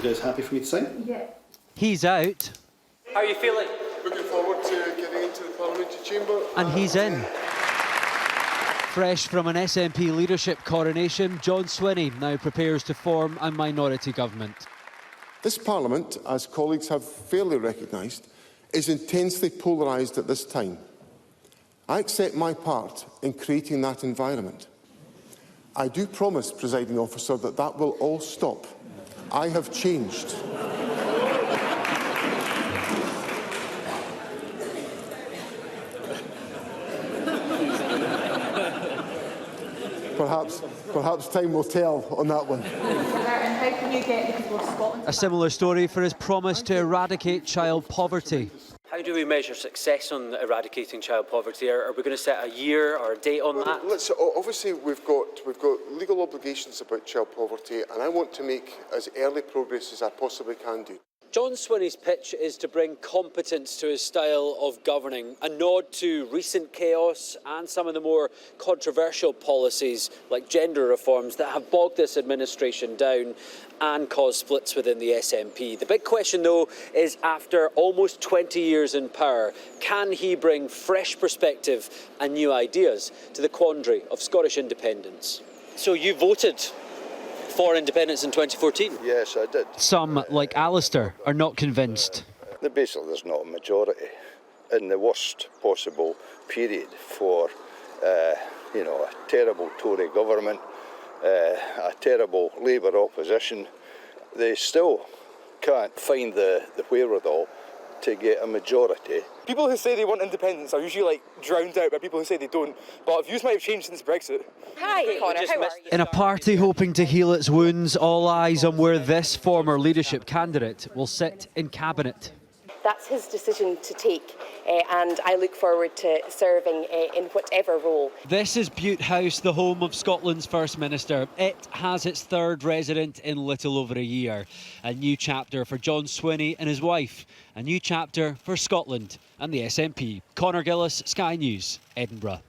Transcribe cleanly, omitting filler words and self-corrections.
You guys happy for me to sign? Yeah. He's out. How are you feeling? Looking forward to getting into the parliamentary chamber. And he's in. Fresh from an SNP leadership coronation, John Swinney now prepares to form a minority government. This Parliament, as colleagues have fairly recognised, is intensely polarised at this time. I accept my part in creating that environment. I do promise, Presiding Officer, that that will all stop. I have changed. Perhaps time will tell on that one. And how can you get the people of Scotland? A similar story for his promise to eradicate child poverty. How do we measure success on eradicating child poverty? Are we going to set a year or a date on that? Obviously, we've got legal obligations about child poverty, and I want to make as early progress as I possibly can do. John Swinney's pitch is to bring competence to his style of governing, a nod to recent chaos and some of the more controversial policies like gender reforms that have bogged this administration down and caused splits within the SNP. The big question, though, is after almost 20 years in power, can he bring fresh perspective and new ideas to the quandary of Scottish independence? So you voted for independence in 2014? Yes, I did. Some, like Alistair, are not convinced. Basically, there's not a majority in the worst possible period for, a terrible Tory government, a terrible Labour opposition. They still can't find the wherewithal to get a majority. People who say they want independence are usually drowned out by people who say they don't. But views might have changed since Brexit. Hi, Connor. How are you? In a party hoping to heal its wounds, all eyes on where this former leadership candidate will sit in cabinet. That's his decision to take, and I look forward to serving in whatever role. This is Bute House, the home of Scotland's First Minister. It has its third resident in little over a year. A new chapter for John Swinney and his wife. A new chapter for Scotland and the SNP. Conor Gillis, Sky News, Edinburgh.